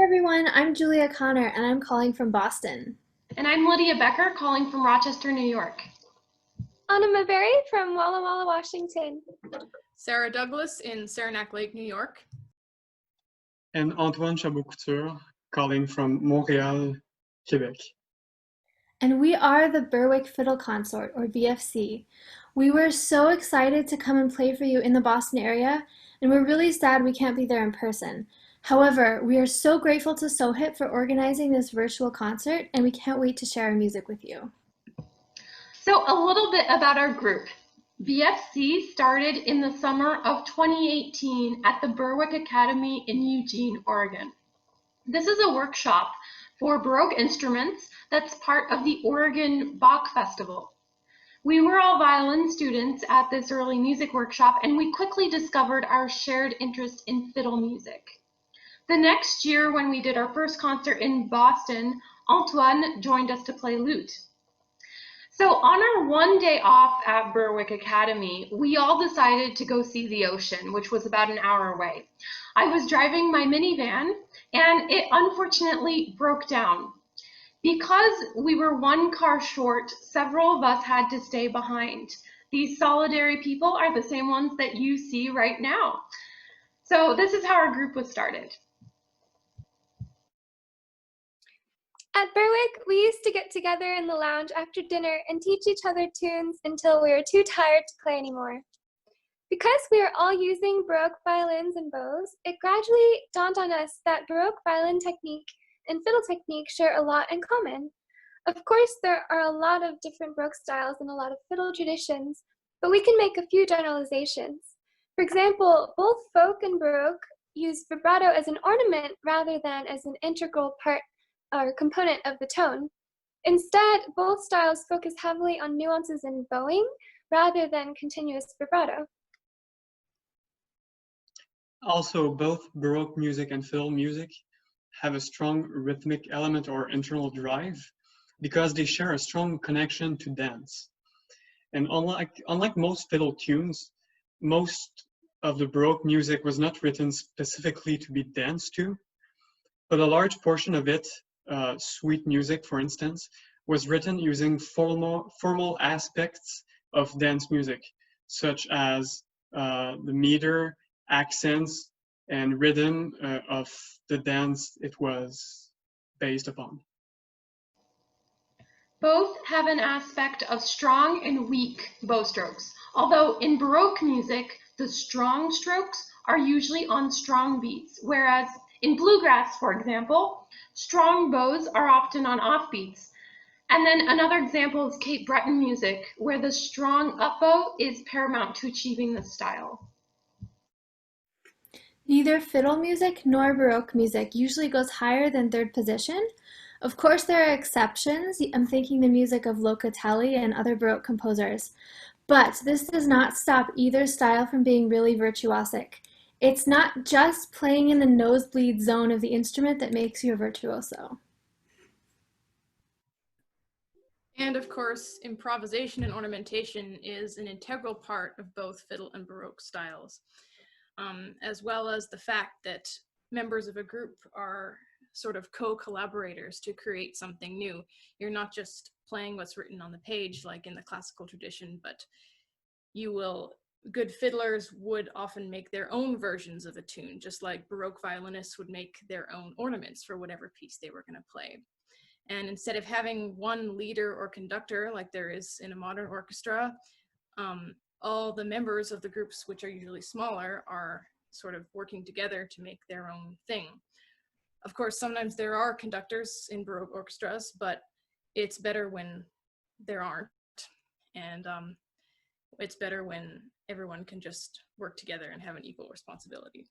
Everyone, I'm Julia Connor and I'm calling from Boston. And I'm Lydia Becker, calling from Rochester, New York. Anna Maberry from Walla Walla, Washington. Sarah Douglas in Saranac Lake, New York. And Antoine Chabot-Couture, calling from Montreal, Quebec. And we are the Berwick Fiddle Consort, or BFC. We were so excited to come and play for you in the Boston area, and we're really sad we can't be there in person. However, we are so grateful to SoHIP for organizing this virtual concert, and we can't wait to share our music with you. So a little bit about our group. BFC started in the summer of 2018 at the Berwick Academy in Eugene, Oregon. This is a workshop for Baroque instruments that's part of the Oregon Bach Festival. We were all violin students at this early music workshop, and we quickly discovered our shared interest in fiddle music. The next year, when we did our first concert in Boston, Antoine joined us to play lute. So on our one day off at Berwick Academy, we all decided to go see the ocean, which was about an hour away. I was driving my minivan, and it unfortunately broke down. Because we were one car short, several of us had to stay behind. These solidary people are the same ones that you see right now. So this is how our group was started. At Berwick, we used to get together in the lounge after dinner and teach each other tunes until we were too tired to play anymore. Because we are all using Baroque violins and bows, it gradually dawned on us that Baroque violin technique and fiddle technique share a lot in common. Of course, there are a lot of different Baroque styles and a lot of fiddle traditions, but we can make a few generalizations. For example, both folk and Baroque use vibrato as an ornament rather than as an integral part or component of the tone. Instead, both styles focus heavily on nuances in bowing rather than continuous vibrato. Also, both Baroque music and fiddle music have a strong rhythmic element or internal drive because they share a strong connection to dance. And unlike most fiddle tunes, most of the Baroque music was not written specifically to be danced to, but a large portion of it, suite music, for instance, was written using formal aspects of dance music, such as the meter, accents, and rhythm of the dance it was based upon. Both have an aspect of strong and weak bow strokes, although in Baroque music, the strong strokes are usually on strong beats, whereas in bluegrass, for example, strong bows are often on off beats. And then another example is Cape Breton music, where the strong up bow is paramount to achieving this style. Neither fiddle music nor Baroque music usually goes higher than third position. Of course, there are exceptions. I'm thinking the music of Locatelli and other Baroque composers. But this does not stop either style from being really virtuosic. It's not just playing in the nosebleed zone of the instrument that makes you a virtuoso. And of course, improvisation and ornamentation is an integral part of both fiddle and Baroque styles, as well as the fact that members of a group are sort of co-collaborators to create something new. You're not just playing what's written on the page like in the classical tradition, but good fiddlers would often make their own versions of a tune, just like Baroque violinists would make their own ornaments for whatever piece they were going to play. And instead of having one leader or conductor like there is in a modern orchestra, all the members of the groups, which are usually smaller, are sort of working together to make their own thing. Of course, sometimes there are conductors in Baroque orchestras, but it's better when there aren't. And it's better when everyone can just work together and have an equal responsibility.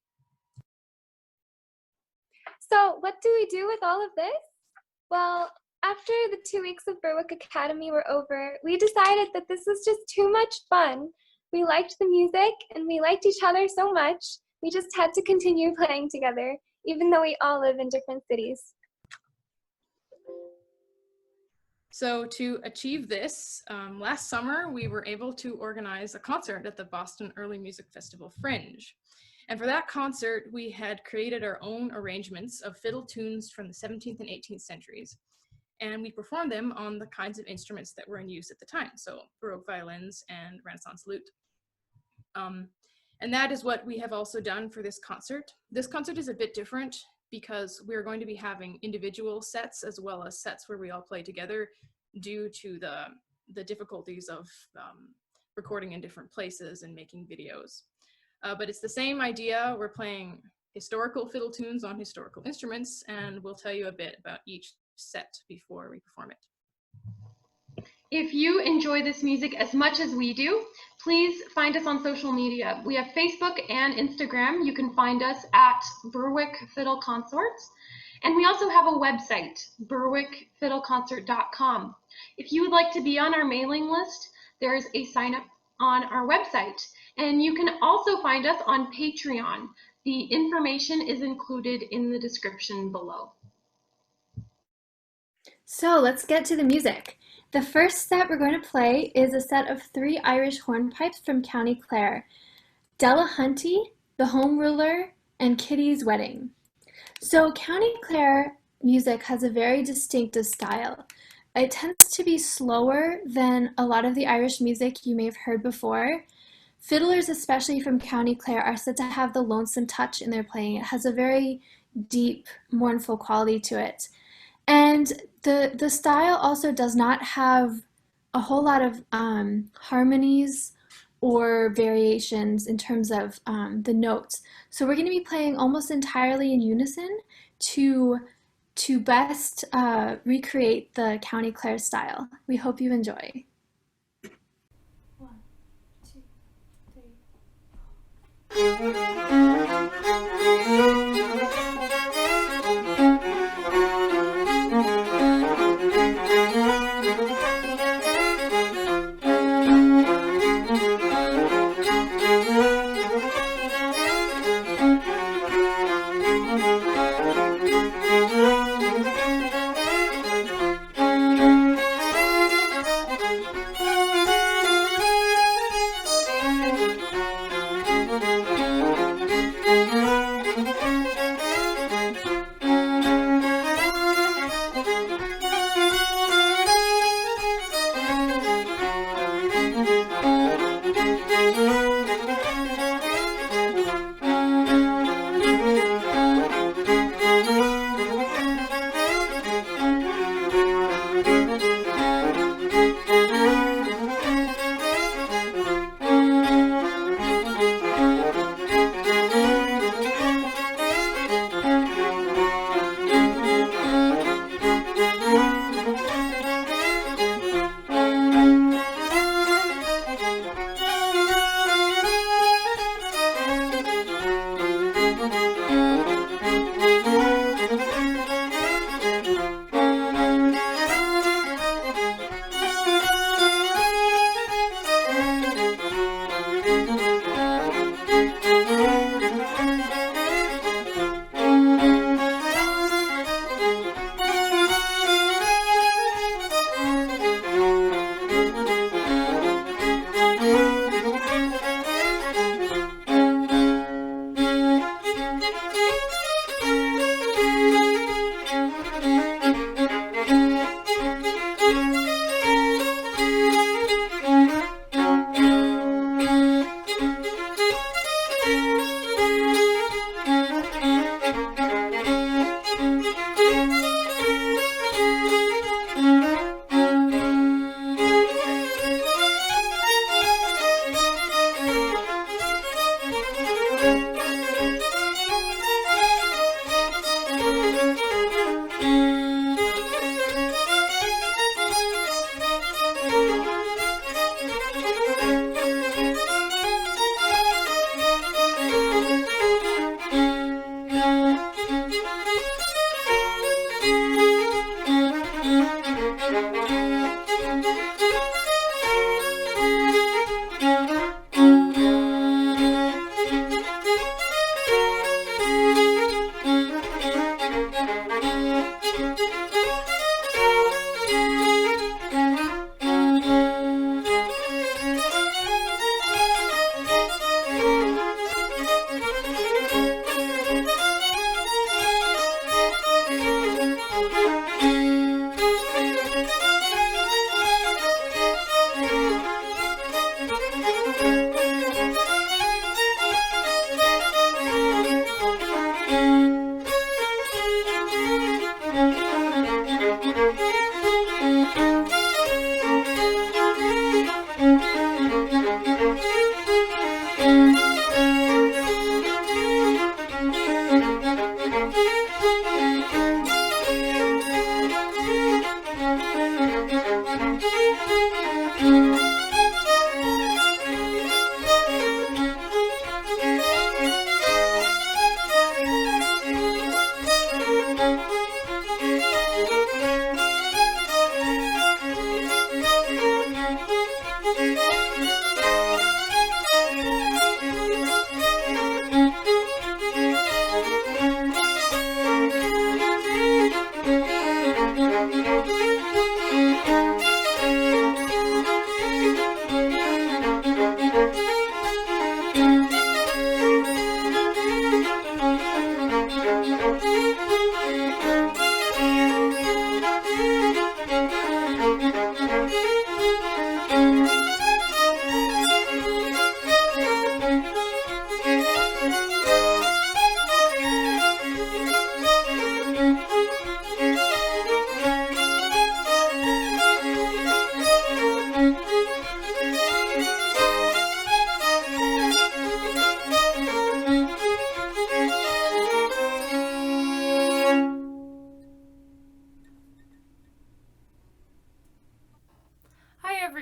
So what do we do with all of this? Well, after the 2 weeks of Berwick Academy were over, we decided that this was just too much fun. We liked the music and we liked each other so much, we just had to continue playing together, even though we all live in different cities. So to achieve this, last summer we were able to organize a concert at the Boston Early Music Festival Fringe. And for that concert, we had created our own arrangements of fiddle tunes from the 17th and 18th centuries. And we performed them on the kinds of instruments that were in use at the time, so Baroque violins and Renaissance lute. And that is what we have also done for this concert. This concert is a bit different because we're going to be having individual sets as well as sets where we all play together due to the difficulties of recording in different places and making videos. But it's the same idea. We're playing historical fiddle tunes on historical instruments, and we'll tell you a bit about each set before we perform it. If you enjoy this music as much as we do, please find us on social media. We have Facebook and Instagram. You can find us at Berwick Fiddle Consorts. And we also have a website, berwickfiddleconcert.com. If you would like to be on our mailing list, there's a sign up on our website. And you can also find us on Patreon. The information is included in the description below. So let's get to the music. The first set we're going to play is a set of 3 Irish hornpipes from County Clare: Della Hunty, The Home Ruler, and Kitty's Wedding. So County Clare music has a very distinctive style. It tends to be slower than a lot of the Irish music you may have heard before. Fiddlers, especially from County Clare, are said to have the lonesome touch in their playing. It has a very deep, mournful quality to it. And the style also does not have a whole lot of harmonies or variations in terms of the notes. So we're going to be playing almost entirely in unison to best recreate the County Clare style. We hope you enjoy. 1, 2, 3.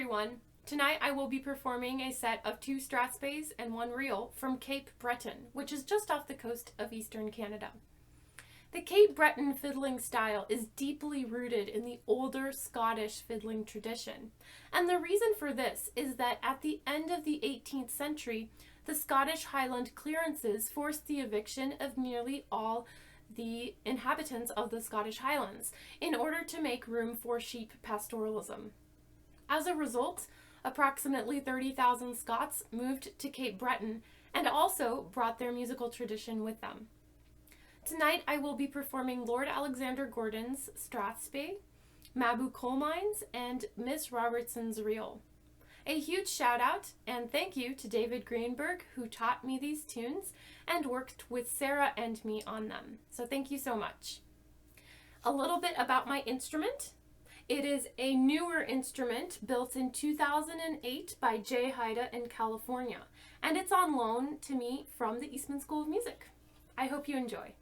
everyone. Tonight I will be performing a set of 2 strathspeys and 1 reel from Cape Breton, which is just off the coast of eastern Canada. The Cape Breton fiddling style is deeply rooted in the older Scottish fiddling tradition, and the reason for this is that at the end of the 18th century, the Scottish Highland clearances forced the eviction of nearly all the inhabitants of the Scottish Highlands in order to make room for sheep pastoralism. As a result, approximately 30,000 Scots moved to Cape Breton and also brought their musical tradition with them. Tonight I will be performing Lord Alexander Gordon's strathspey, Mabou coal mines, and Miss Robertson's reel. A huge shout out and thank you to David Greenberg, who taught me these tunes and worked with Sarah and me on them. So thank you so much. A little bit about my instrument. It is a newer instrument built in 2008 by Jay Haida in California, and it's on loan to me from the Eastman School of Music. I hope you enjoy.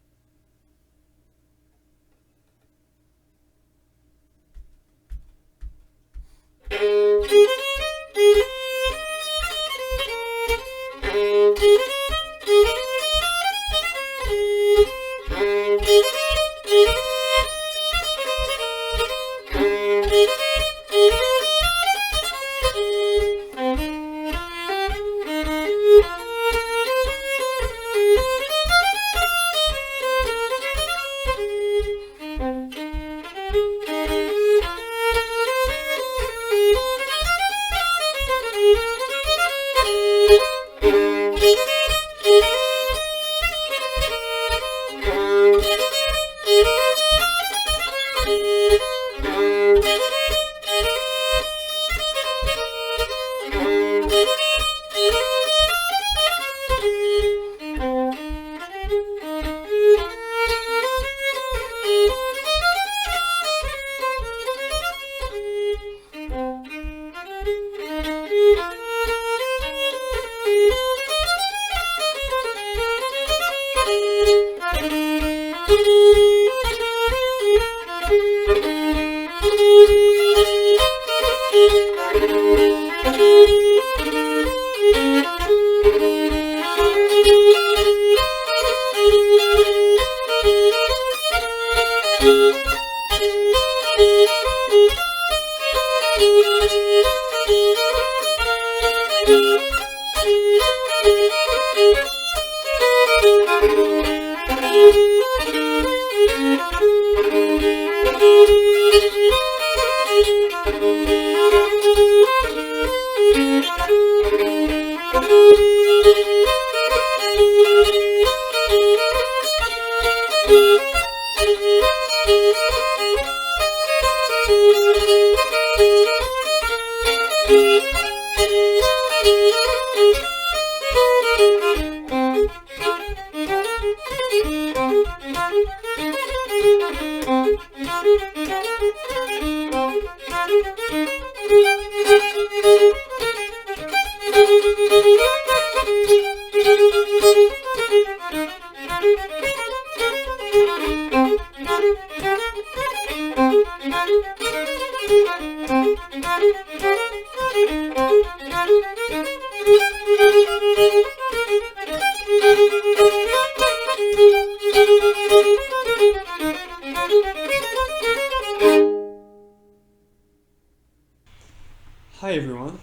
Hi everyone,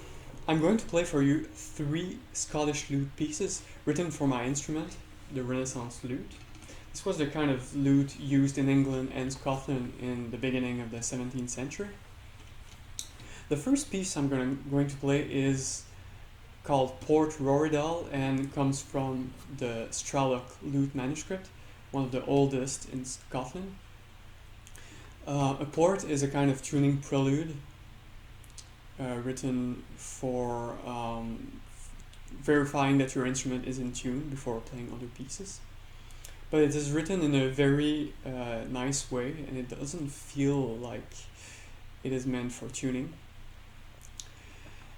I'm going to play for you 3 Scottish lute pieces written for my instrument, the Renaissance lute. This was the kind of lute used in England and Scotland in the beginning of the 17th century. The first piece I'm going to play is called Port Rorie and comes from the Straloch lute manuscript, one of the oldest in Scotland. A port is a kind of tuning prelude written for verifying that your instrument is in tune before playing other pieces. But it is written in a very nice way, and it doesn't feel like it is meant for tuning.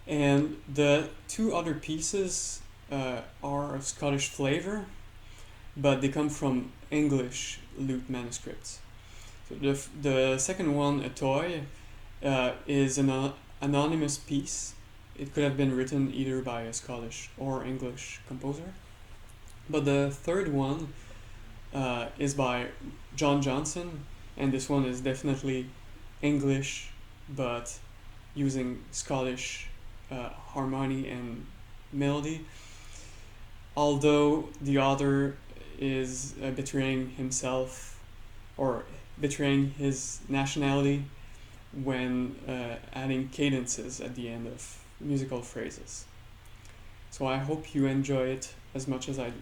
And the 2 other pieces are of Scottish flavor, but they come from English lute manuscripts. So the second one, a Toye, is an anonymous piece. It could have been written either by a Scottish or English composer. But the third one is by John Johnson, and this one is definitely English, but using Scottish harmony and melody. Although the author is betraying himself or betraying his nationality when adding cadences at the end of musical phrases. So I hope you enjoy it as much as I do.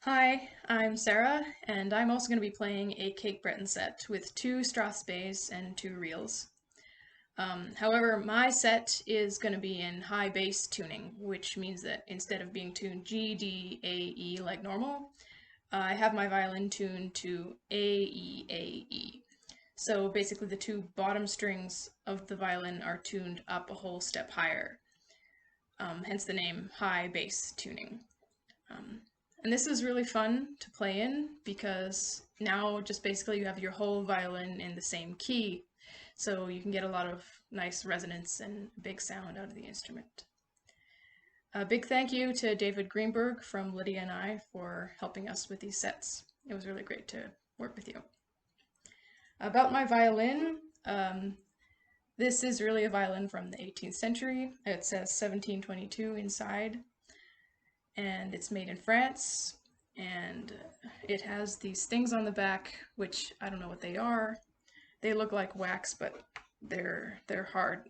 Hi, I'm Sarah, and I'm also going to be playing a Cape Breton set with 2 strathspeys and 2 reels. However, my set is going to be in high bass tuning, which means that instead of being tuned G, D, A, E like normal, I have my violin tuned to A, E, A, E. So basically the 2 bottom strings of the violin are tuned up a whole step higher, hence the name high bass tuning. And this is really fun to play in because now just basically you have your whole violin in the same key, so you can get a lot of nice resonance and big sound out of the instrument. A big thank you to David Greenberg from Lydia and I for helping us with these sets. It was really great to work with you. About my violin, this is really a violin from the 18th century. It says 1722 inside. And it's made in France, and it has these things on the back, which I don't know what they are. They look like wax, but they're hard,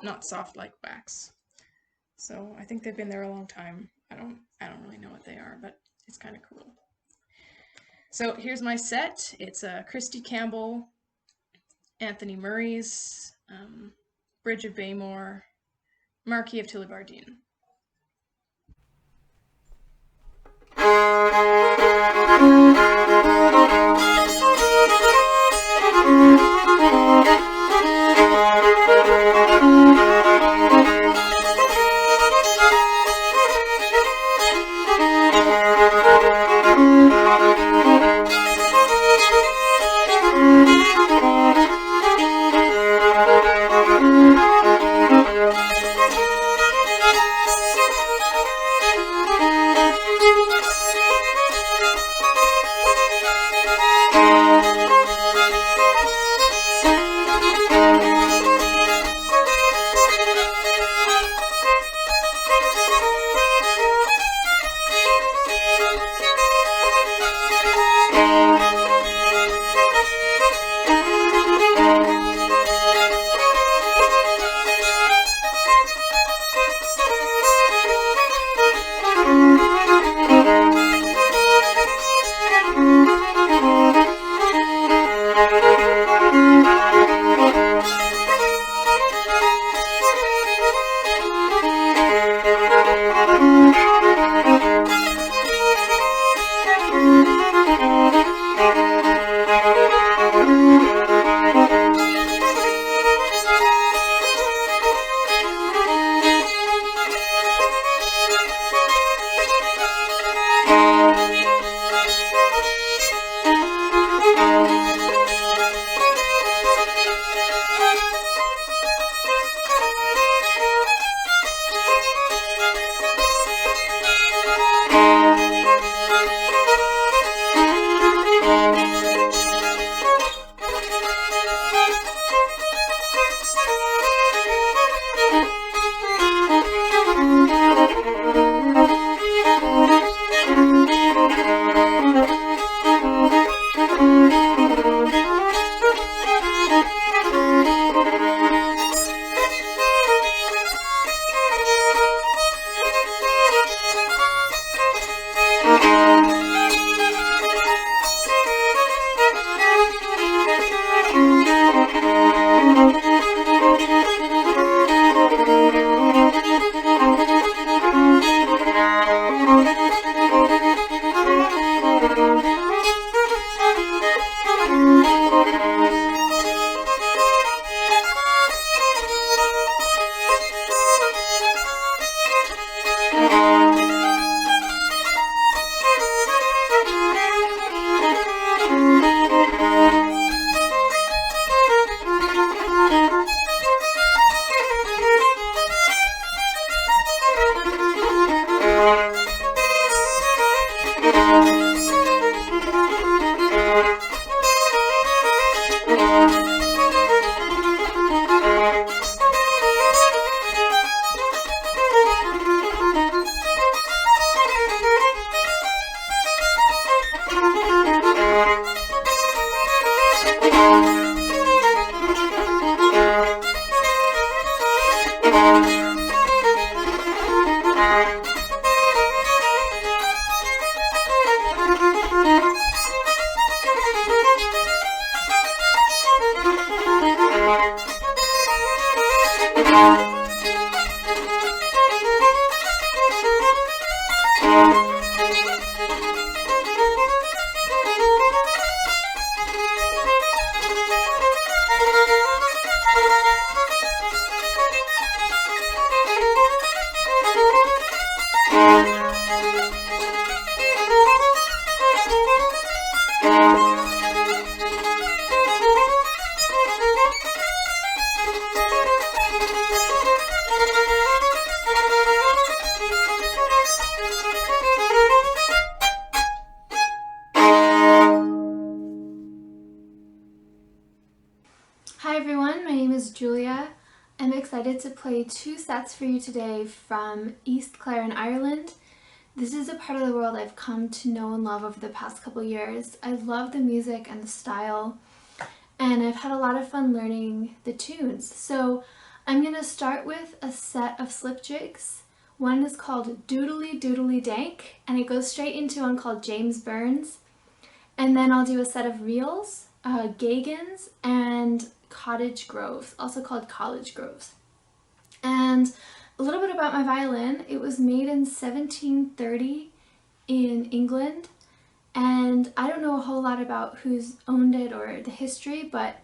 not soft like wax. So I think they've been there a long time. I don't really know what they are, but it's kind of cool. So here's my set. It's a Christie Campbell, Anthony Murray's, Bridge of Bamore, Marquis of Tullybardine. Hi everyone, my name is Julia. I'm excited to play two sets for you today from East Clare in Ireland. This is a part of the world I've come to know and love over the past couple years. I love the music and the style, and I've had a lot of fun learning the tunes. So I'm going to start with a set of slip jigs. One is called Doodly Doodly Dank, and it goes straight into one called James Byrnes. And then I'll do a set of reels, Geoghans, and Cottage Groves, also called College Groves. And a little bit about my violin. It was made in 1730 in England, and I don't know a whole lot about who's owned it or the history, but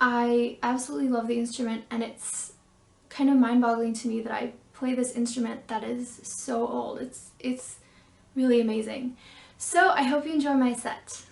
I absolutely love the instrument, and it's kind of mind-boggling to me that I play this instrument that is so old. It's really amazing. So I hope you enjoy my set.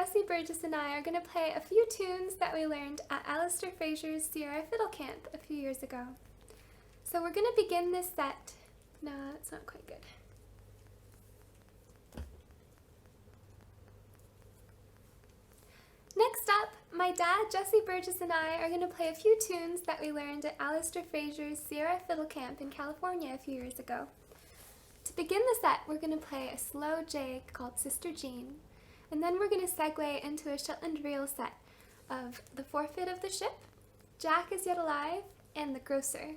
Jessie Burgess and I are going to play a few tunes that we learned at Alistair Fraser's Sierra Fiddle Camp a few years ago. So we're going to begin this set. No, that's not quite good. Next up, my dad, Jessie Burgess, and I are going to play a few tunes that we learned at Alistair Fraser's Sierra Fiddle Camp in California a few years ago. To begin the set, we're going to play a slow jig called Sister Jean, and then we're going to segue into a Shetland reel set of The Forfeit of the Ship, Jack is Yet Alive, and The Grocer.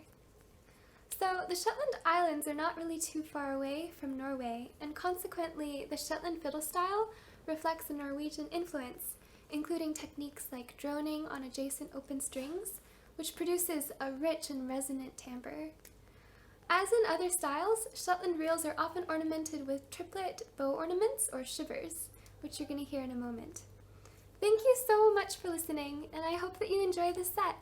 So the Shetland Islands are not really too far away from Norway, and consequently the Shetland fiddle style reflects a Norwegian influence, including techniques like droning on adjacent open strings, which produces a rich and resonant timbre. As in other styles, Shetland reels are often ornamented with triplet bow ornaments or shivers, which you're going to hear in a moment. Thank you so much for listening, and I hope that you enjoy this set.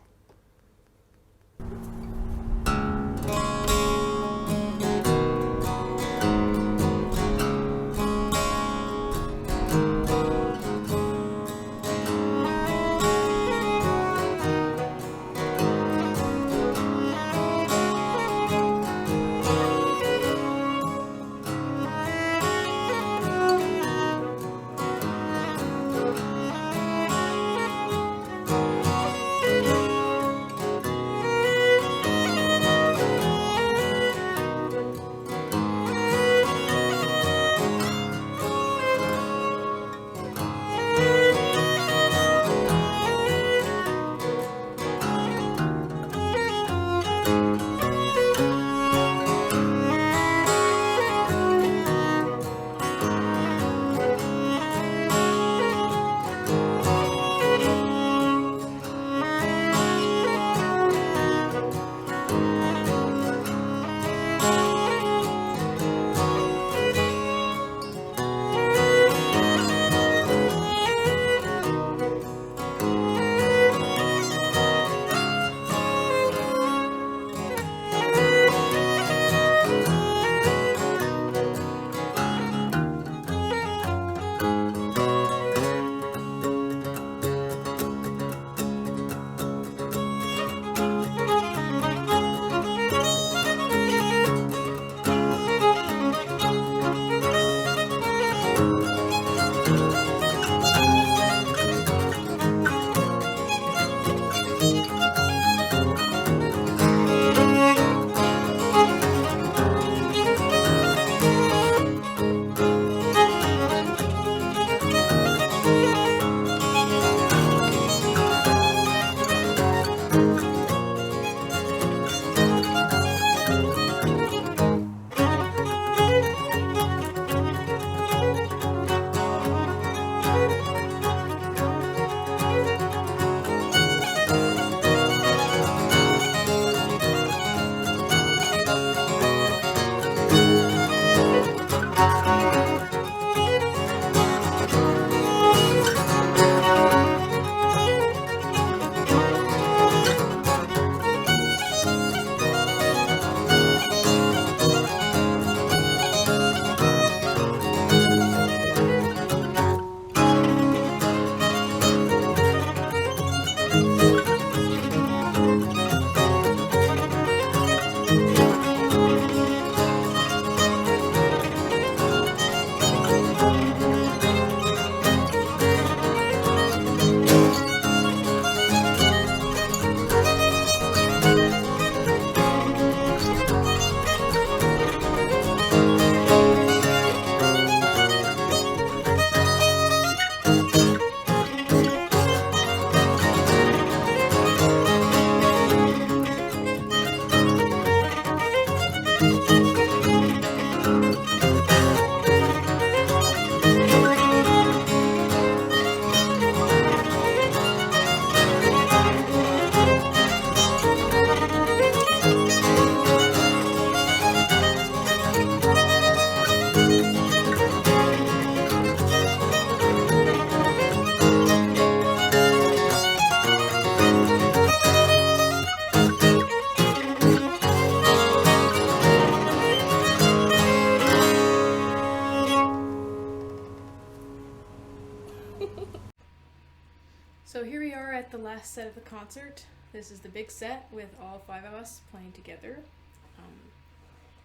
last set of the concert. This is the big set with all 5 of us playing together.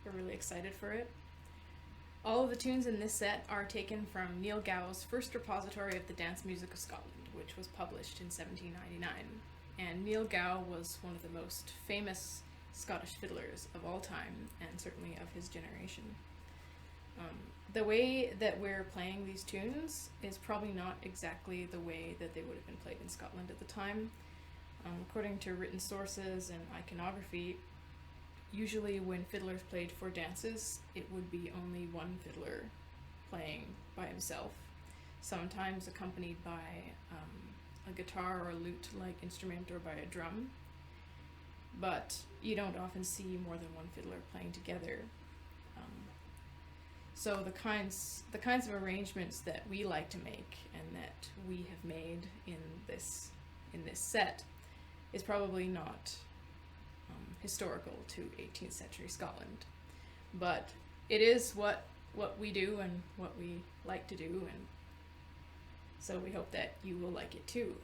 We're really excited for it. All of the tunes in this set are taken from Neil Gow's first repository of the dance music of Scotland, which was published in 1799. And Neil Gow was one of the most famous Scottish fiddlers of all time, and certainly of his generation. The way that we're playing these tunes is probably not exactly the way that they would have been played in Scotland at the time. According to written sources and iconography, usually when fiddlers played for dances, it would be only one fiddler playing by himself, sometimes accompanied by a guitar or a lute-like instrument or by a drum. But you don't often see more than one fiddler playing together. So the kinds of arrangements that we like to make and that we have made in this set is probably not historical to 18th century Scotland, but it is what we do and what we like to do, and so we hope that you will like it too.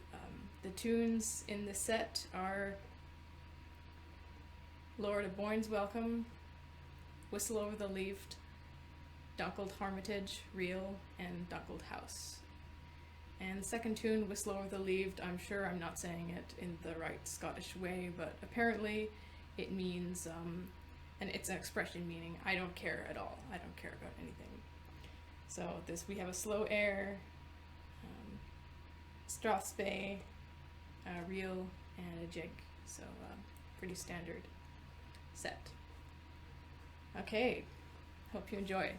The tunes in the set are Lord Aboyne's Welcome, Whistle Over the Leaved, Dunkeld Harmitage, Reel, and Dunkeld House. And the second tune, Whistle Over the Leaved, I'm sure I'm not saying it in the right Scottish way, but apparently it means, and it's an expression meaning, I don't care at all. I don't care about anything. So we have a slow air, strathspey, a reel, and a jig. So pretty standard set. Okay, hope you enjoy.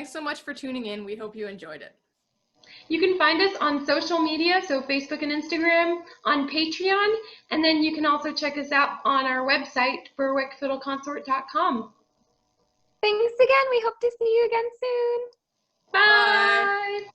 Thanks so much for tuning in. We hope you enjoyed it. You can find us on social media, so Facebook and Instagram, on Patreon, and then you can also check us out on our website, berwickfiddleconsort.com. Thanks again. We hope to see you again soon. Bye. Bye.